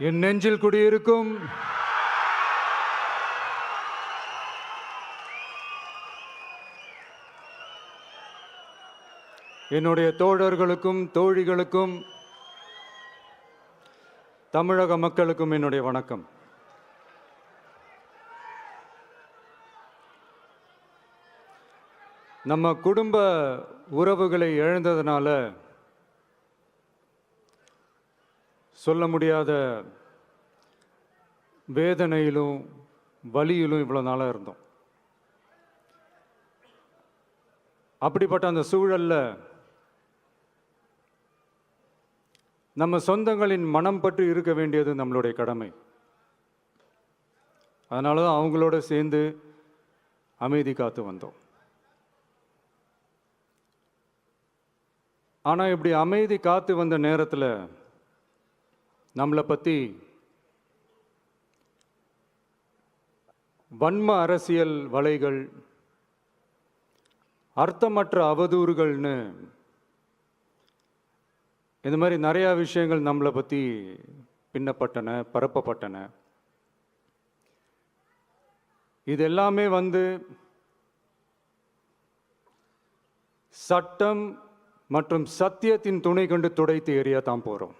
என் நெஞ்சில் குடியிருக்கும் என்னுடைய தோழர்களுக்கும் தோழிகளுக்கும் தமிழக மக்களுக்கும் என்னுடைய வணக்கம். நம்ம குடும்ப உறவுகளை இழந்ததுனால சொல்ல முடியாத வேதனையிலும் வலியிலும் இவ்வளோ நாளாக இருந்தோம். அப்படிப்பட்ட அந்த சூழலில் நம்ம சொந்தங்களின் மனம் பற்றி இருக்க வேண்டியது நம்மளுடைய கடமை. அதனால தான் அவங்களோட சேர்ந்து அமைதி காத்து வந்தோம். ஆனால் இப்படி அமைதி காத்து வந்த நேரத்தில் நம்மளை பற்றி வன்ம அரசியல் வலைகள், அர்த்தமற்ற அவதூறுகள்னு இந்த மாதிரி நிறையா விஷயங்கள் நம்மளை பற்றி பின்னப்பட்டன, பரப்பப்பட்டன. இது எல்லாமே சட்டம் மற்றும் சத்தியத்தின் துணை கொண்டு துடைத்து எறிய தான் போகிறோம்.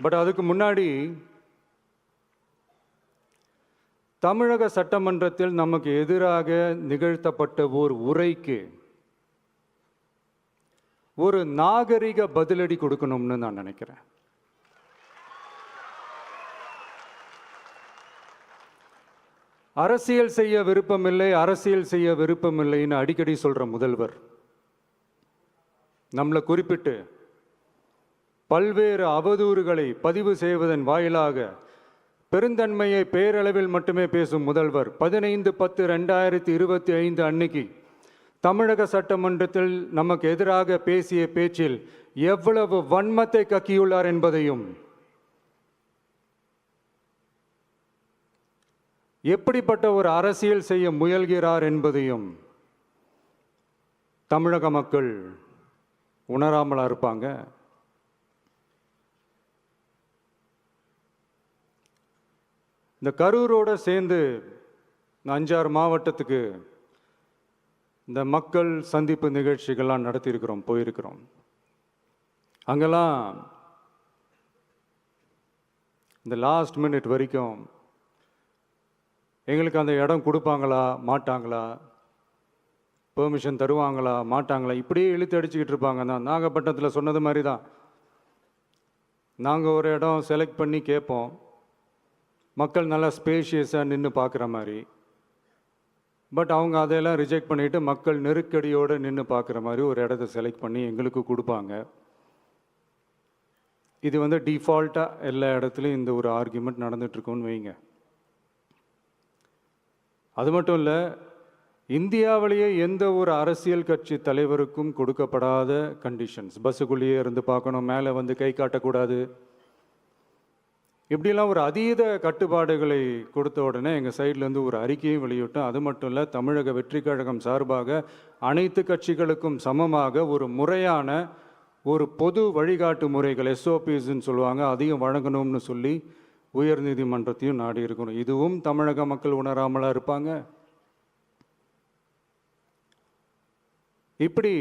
பட் அதுக்கு முன்னாடி தமிழக சட்டமன்றத்தில் நமக்கு எதிராக நிகழ்த்தப்பட்ட ஓர் உரைக்கு ஒரு நாகரிக பதிலடி கொடுக்கணும்னு நான் நினைக்கிறேன். அரசியல் செய்ய விருப்பமில்லை, அரசியல் செய்ய விருப்பமில்லைன்னு அடிக்கடி சொல்ற முதல்வர் நம்மளை குறிப்பிட்டு பல்வேறு அவதூறுகளை பதிவு செய்வதன் வாயிலாக பெருந்தன்மையை பேரளவில் மட்டுமே பேசும் முதல்வர் 15/10/2025 அன்னைக்கு தமிழக சட்டமன்றத்தில் நமக்கு எதிராக பேசிய பேச்சில் எவ்வளவு வன்மத்தை கக்கியுள்ளார் என்பதையும், எப்படிப்பட்ட ஒரு அரசியல் செய்ய முயல்கிறார் என்பதையும் தமிழக மக்கள் உணராமலா இருப்பாங்க? இந்த கரூரோடு சேர்ந்து 5-6 மாவட்டத்துக்கு இந்த மக்கள் சந்திப்பு நிகழ்ச்சிகள்லாம் நடத்தியிருக்கிறோம், போயிருக்கிறோம். அங்கெல்லாம் இந்த லாஸ்ட் மினிட் வரைக்கும் எங்களுக்கு அந்த இடம் கொடுப்பாங்களா மாட்டாங்களா, பெர்மிஷன் தருவாங்களா மாட்டாங்களா, இப்படியே இழுத்து அடிச்சுக்கிட்டு இருப்பாங்க. தான் நாகப்பட்டினத்தில் சொன்னது மாதிரி தான். நாங்கள் ஒரு இடம் செலக்ட் பண்ணி கேட்போம், மக்கள் நல்லா ஸ்பேஷியஸாக நின்று பார்க்குற மாதிரி. பட் அவங்க அதையெல்லாம் ரிஜெக்ட் பண்ணிவிட்டு மக்கள் நெருக்கடியோடு நின்று பார்க்குற மாதிரி ஒரு இடத்த செலக்ட் பண்ணி எங்களுக்கு கொடுப்பாங்க. இது டிஃபால்ட்டாக எல்லா இடத்துலையும் இந்த ஒரு ஆர்கியூமெண்ட் நடந்துகிட்ருக்கோன்னு வைங்க. அது மட்டும் இல்லை, இந்தியாவிலேயே எந்த ஒரு அரசியல் கட்சி தலைவருக்கும் கொடுக்கப்படாத கண்டிஷன்ஸ். பஸ்ஸுக்குள்ளேயே இருந்து பார்க்கணும், மேலே கை காட்டக்கூடாது, இப்படிலாம் ஒரு அதீத கட்டுப்பாடுகளை கொடுத்த உடனே எங்கள் சைட்லேருந்து ஒரு அறிக்கையும் வெளியிட்டோம். அது மட்டும் இல்லை, தமிழக வெற்றி கழகம் சார்பாக அனைத்து கட்சிகளுக்கும் சமமாக ஒரு முறையான ஒரு பொது வழிகாட்டு முறைகள், SOPஸ்ன்னு சொல்லுவாங்க, அதையும் வழங்கணும்னு சொல்லி உயர்நீதிமன்றத்தையும் நாடி இருக்கணும். இதுவும் தமிழக மக்கள் உணராமலாக இருப்பாங்க? இப்படி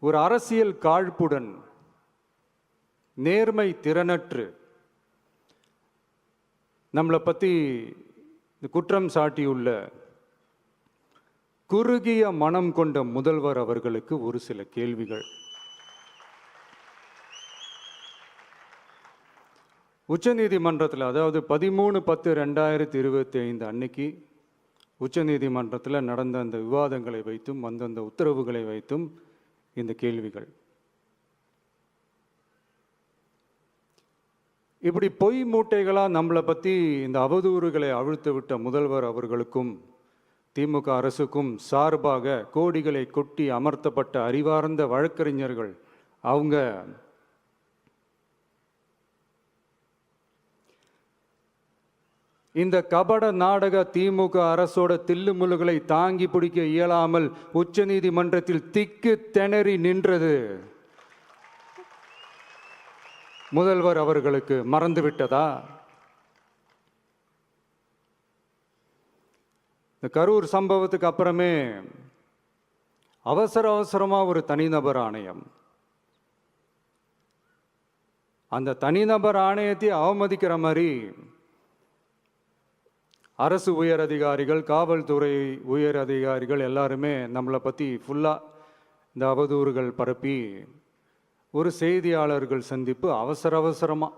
ஒரு அரசியல் காழ்ப்புடன், நேர்மை திறனற்று நம்மளை பற்றி குற்றம் சாட்டியுள்ள குறுகிய மனம் கொண்ட முதல்வர் அவர்களுக்கு ஒரு சில கேள்விகள். உச்சநீதிமன்றத்தில், அதாவது 13/10/2025 அன்னைக்கு உச்சநீதிமன்றத்தில் நடந்த அந்த விவாதங்களை வைத்தும் அந்த உத்தரவுகளை வைத்தும் இந்த கேள்விகள். இப்படி பொய் மூட்டைகளாக நம்மளை பற்றி இந்த அவதூறுகளை அவிழ்த்து விட்ட முதல்வர் அவர்களுக்கும் திமுக அரசுக்கும் சார்பாக கோடிகளை கொட்டி அமர்த்தப்பட்ட அறிவார்ந்த வழக்கறிஞர்கள் அவங்க இந்த கபட நாடக திமுக அரசோட தில்லுமுல்லுகளை தாங்கி பிடிக்க இயலாமல் உச்சநீதிமன்றத்தில் திக்கு திணறி நின்றது முதல்வர் அவர்களுக்கு மறந்துவிட்டதா? இந்த கரூர் சம்பவத்துக்கு அப்புறமே அவசரமா ஒரு தனிநபர் ஆணையம், அந்த தனிநபர் ஆணையத்தை அவமதிக்கிற மாதிரி அரசு உயர் அதிகாரிகள், காவல்துறை உயர் அதிகாரிகள் எல்லாருமே நம்மளை பற்றி ஃபுல்லாக இந்த அவதூறுகள் பரப்பி ஒரு செய்தியாளர்கள் சந்திப்பு அவசரமாக.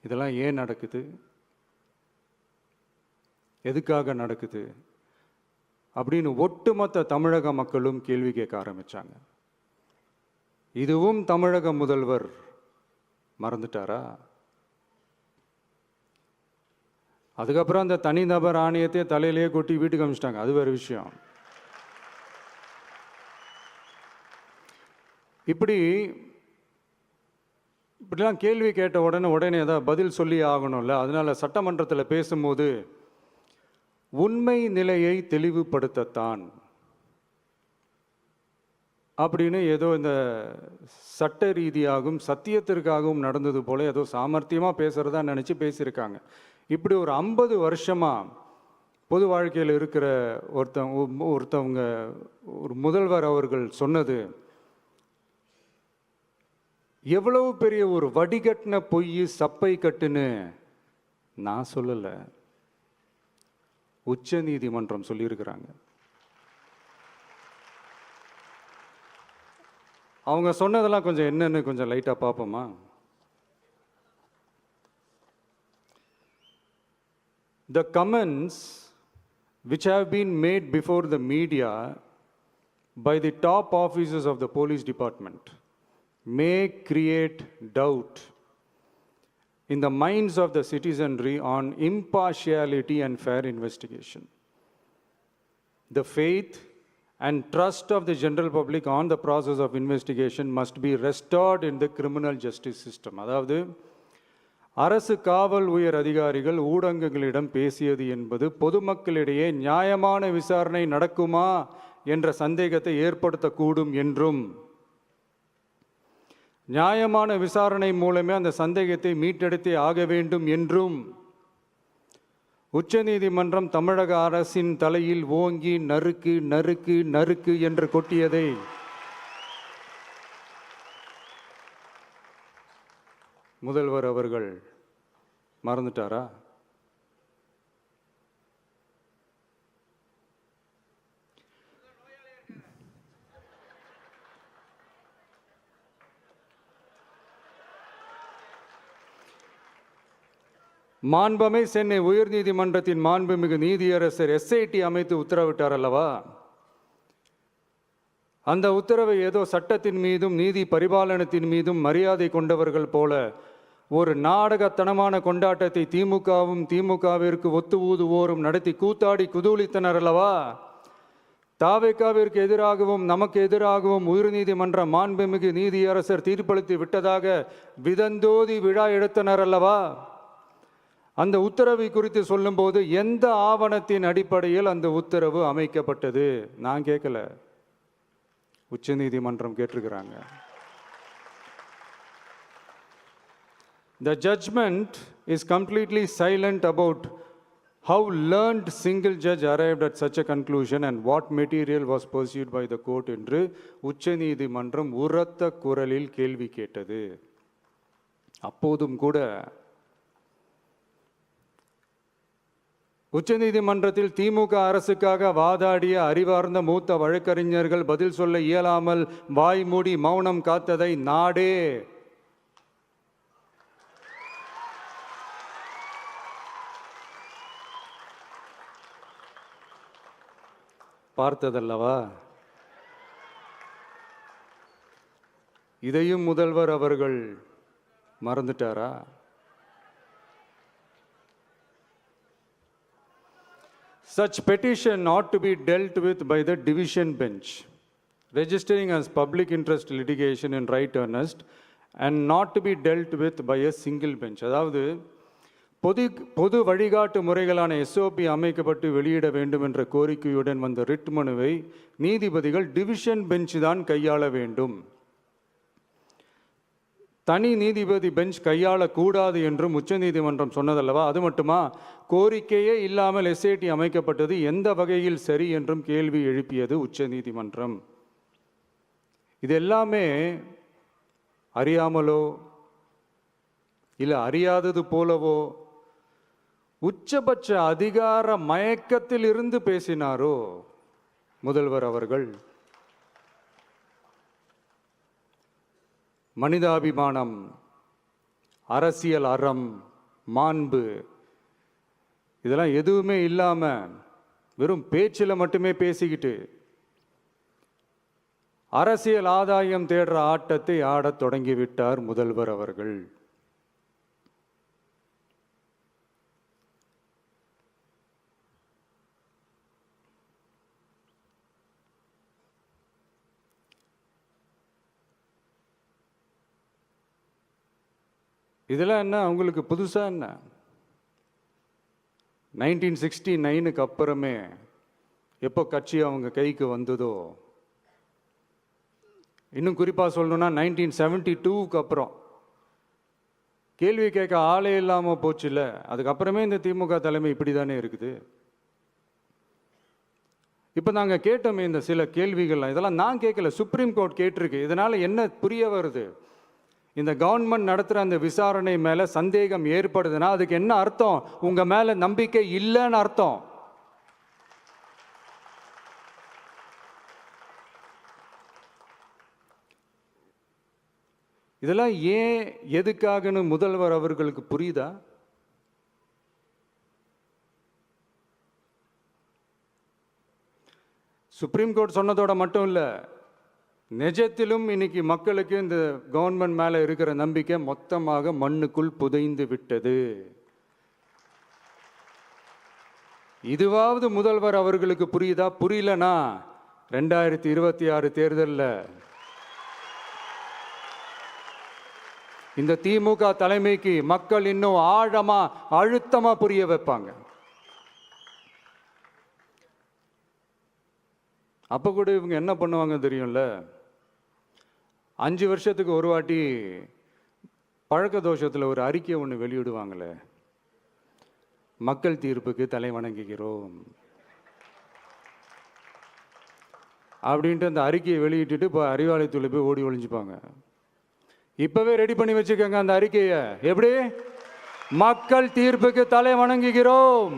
இதெல்லாம் ஏன் நடக்குது? எதுக்காக நடக்குது அப்படின்னு ஒட்டுமொத்த தமிழக மக்களும் கேள்வி கேட்க ஆரம்பிச்சாங்க. இதுவும் தமிழக முதல்வர் மறந்துட்டாரா? அதுக்கப்புறம் அந்த தனிநபர் ஆணையத்தை தலையிலேயே கொட்டி வீட்டுக்கு அனுப்பிச்சிட்டாங்க. அது வேறு விஷயம். இப்படிலாம் கேள்வி கேட்ட உடனே ஏதாவது பதில் சொல்லி ஆகணும்ல. அதனால சட்டமன்றத்தில் பேசும்போது உண்மை நிலையை தெளிவுபடுத்தத்தான் அப்படின்னு ஏதோ இந்த சட்ட ரீதியாகவும் சத்தியத்திற்காகவும் நடந்தது போல ஏதோ சாமர்த்தியமாக பேசுகிறதா நினச்சி பேசியிருக்காங்க. இப்படி ஒரு 50 வருஷமாக பொது வாழ்க்கையில் இருக்கிற ஒருத்தவங்க ஒரு முதல்வர் அவர்கள் சொன்னது எவ்வளவு பெரிய ஒரு வடிகட்டின பொய், சப்பை கட்டுன்னு நான் சொல்லலை, உச்ச நீதிமன்றம் சொல்லியிருக்கிறாங்க. அவங்க சொன்னதெல்லாம் கொஞ்சம் என்னன்னு கொஞ்சம் லைட்டாக பார்ப்போமா? The comments which have been made before the media by the top officers of the police department may create doubt in the minds of the citizenry on impartiality and fair investigation. The faith and trust of the general public on the process of investigation must be restored in the criminal justice system. அதாவது அரசு காவல் உயர் அதிகாரிகள் ஊடகங்களிடம் பேசியது என்பது பொதுமக்களிடையே நியாயமான விசாரணை நடக்குமா என்ற சந்தேகத்தை ஏற்படுத்தக்கூடும் என்றும், நியாயமான விசாரணை மூலமே அந்த சந்தேகத்தை மீட்டெடுத்தே ஆக வேண்டும் என்றும் உச்சநீதிமன்றம் தமிழக அரசின் தலையில் ஓங்கி நறுக்கு நறுக்கு நறுக்கு என்று கொட்டியதை முதல்வர் அவர்கள் மறந்துட்டாரா? மாண்புமை சென்னை உயர்நீதிமன்றத்தின் மாண்புமிகு நீதியரசர் SIT அமைத்து உத்தரவிட்டார் அல்லவா? அந்த உத்தரவை ஏதோ சட்டத்தின் மீதும் நீதி பரிபாலனத்தின் மீதும் மரியாதை கொண்டவர்கள் போல ஒரு நாடகத்தனமான கொண்டாட்டத்தை திமுகவிற்கு ஒத்து ஊதுவோரும் நடத்தி கூத்தாடி குதூளித்தனர் அல்லவா? தாவேக்காவிற்கு எதிராகவும் நமக்கு எதிராகவும் உயர்நீதிமன்ற மாண்புமிகு நீதியரசர் தீர்ப்பளித்து விட்டதாக விதந்தோதி விழா எடுத்தனர் அல்லவா? அந்த உத்தரவை குறித்து சொல்லும்போது எந்த ஆவணத்தின் அடிப்படையில் அந்த உத்தரவு அமைக்கப்பட்டது? நான் கேட்கல, உச்சநீதிமன்றம் கேட்டிருக்கிறாங்க. The judgment is completely silent about how learned single judge arrived at such a conclusion and what material was pursued by the court என்று உச்சநீதிமன்றம் உரத்த குரலில் கேள்வி கேட்டது. அப்போதும் கூட உச்சநீதிமன்றத்தில் திமுக அரசுக்காக வாதாடிய அறிவார்ந்த மூத்த வழக்கறிஞர்கள் பதில் சொல்ல இயலாமல் வாய் மூடி மௌனம் காத்ததை நாடே பார்த்ததல்லவா? இதையும் முதல்வர் அவர்கள் மறந்துட்டாரா? Such petition ought to be dealt with by the division bench, registering as public interest litigation in right earnest and not to be dealt with by a single bench. அதாவது பொது வழிகாட்டு முறைகளான எஸ்ஓபி அமைக்கப்பட்டு வெளியிட வேண்டும் என்ற கோரிக்கையுடன் வந்த ரிட் மனுவை நீதிபதிகள் டிவிஷன் பெஞ்ச் தான் கையாள வேண்டும், தனி நீதிபதி பெஞ்ச் கையாளக்கூடாது என்றும் உச்சநீதிமன்றம் சொன்னதல்லவா? அது மட்டுமா, கோரிக்கையே இல்லாமல் எஸ்ஐடி அமைக்கப்பட்டது எந்த வகையில் சரி என்றும் கேள்வி எழுப்பியது உச்சநீதிமன்றம். இது எல்லாமே அறியாமலோ இல்லை அறியாதது போலவோ உச்சபட்ச அதிகார மயக்கத்தில் இருந்து பேசினாரோ முதல்வர் அவர்கள்? மனிதாபிமானம், அரசியல் அறம், மாண்பு இதெல்லாம் எதுவுமே இல்லாம வெறும் பேச்சில் மட்டுமே பேசிக்கிட்டு அரசியல் ஆதாயம் தேடுற ஆட்டத்தை ஆடத் தொடங்கிவிட்டார் முதல்வர் அவர்கள். இதெல்லாம் என்ன அவங்களுக்கு புதுசா என்ன? 1969க்கு அப்புறமே எப்போ கட்சி அவங்க கைக்கு வந்ததோ, இன்னும் குறிப்பாக சொல்லணும்னா 1972க்கு அப்புறம் கேள்வி கேட்க ஆளே இல்லாமல் போச்சுல்ல, அதுக்கப்புறமே இந்த திமுக தலைமை இப்படி தானே இருக்குது. இப்போ நாங்கள் கேட்டோமே இந்த சில கேள்விகள்லாம், இதெல்லாம் நான் கேட்கல, சுப்ரீம் கோர்ட் கேட்டிருக்கு. இதனால் என்ன புரிய வருது? இந்த கவர்மெண்ட் நடத்துகிற அந்த விசாரணை மேலே சந்தேகம் ஏற்படுதுன்னா அதுக்கு என்ன அர்த்தம்? உங்கள் மேலே நம்பிக்கை இல்லைன்னு அர்த்தம். இதெல்லாம் ஏன் எதுக்காகன்னு முதல்வர் அவர்களுக்கு புரியுதா? சுப்ரீம் கோர்ட் சொன்னதோட மட்டும் இல்லை, நிஜத்திலும் இன்னைக்கு மக்களுக்கு இந்த கவர்மெண்ட் மேலே இருக்கிற நம்பிக்கை மொத்தமாக மண்ணுக்குள் புதைந்து விட்டது. இதுவாவது முதல்வர் அவர்களுக்கு புரியுதா? புரியலனா 2026 தேர்தலில் இந்த திமுக தலைமைக்கு மக்கள் இன்னும் ஆழமா அழுத்தமா புரிய வைப்பாங்க. அப்ப கூட இவங்க என்ன பண்ணுவாங்க தெரியும்ல, 5 வருஷத்துக்கு ஒரு வாட்டி பழக்க தோஷத்தில் ஒரு அறிக்கை ஒன்று வெளியிடுவாங்களே, மக்கள் தீர்ப்புக்கு தலை வணங்குகிறோம் அப்படின்ட்டு அந்த அறிக்கையை வெளியிட்டுட்டு இப்போ அறிவாலயத்தில் போய் ஓடி ஒளிஞ்சுப்பாங்க. இப்பவே ரெடி பண்ணி வச்சுக்கோங்க அந்த அறிக்கையை. எப்படி? மக்கள் தீர்ப்புக்கு தலை வணங்குகிறோம்.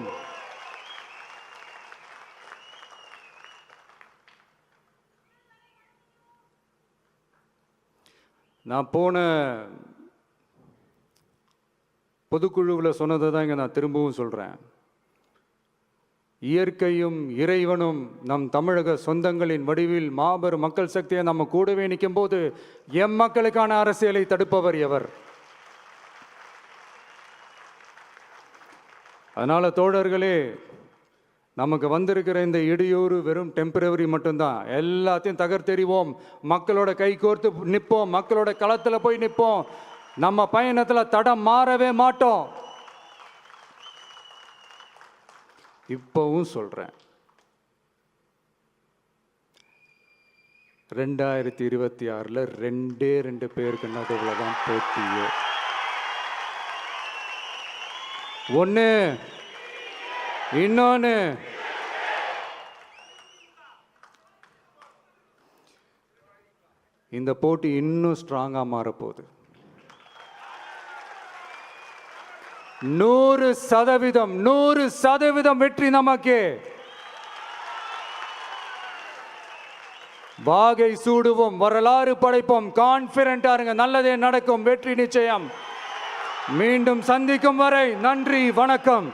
நான் போன பொதுக்குழுவில் சொன்னதை தான் இங்கே நான் திரும்பவும் சொல்கிறேன். இயற்கையும் இறைவனும் நம் தமிழக சொந்தங்களின் வடிவில் மாபெரும் மக்கள் சக்தியை நம்ம கூடவே நிற்கும் போது எம் மக்களுக்கான அரசியலை தடுப்பவர் எவர்? அதனால தோழர்களே, நமக்கு வந்திருக்கிற இந்த இடையூறு வெறும் டெம்பரவரி மட்டும்தான். எல்லாத்தையும் தகர்த்தெறிவோம், மக்களோட கை கோர்த்து நிற்போம், மக்களோட களத்தில் போய் நிற்போம். நம்ம பயணத்தில் தடம் மாறவே மாட்டோம். இப்பவும் சொல்றேன், 2026ல் 2 பேருக்கு நடுவில் தான் போட்டியே. ஒன்று, இன்னொன்று இந்த போட்டி இன்னும் ஸ்ட்ராங்கா மாறப்போகுது. 100% வெற்றி நமக்கு. வாகை சூடுவோம், வரலாறு படைப்போம், கான்பிடென்ட்டா இருங்க, நல்லதே நடக்கும், வெற்றி நிச்சயம். மீண்டும் சந்திக்கும் வரை நன்றி, வணக்கம்.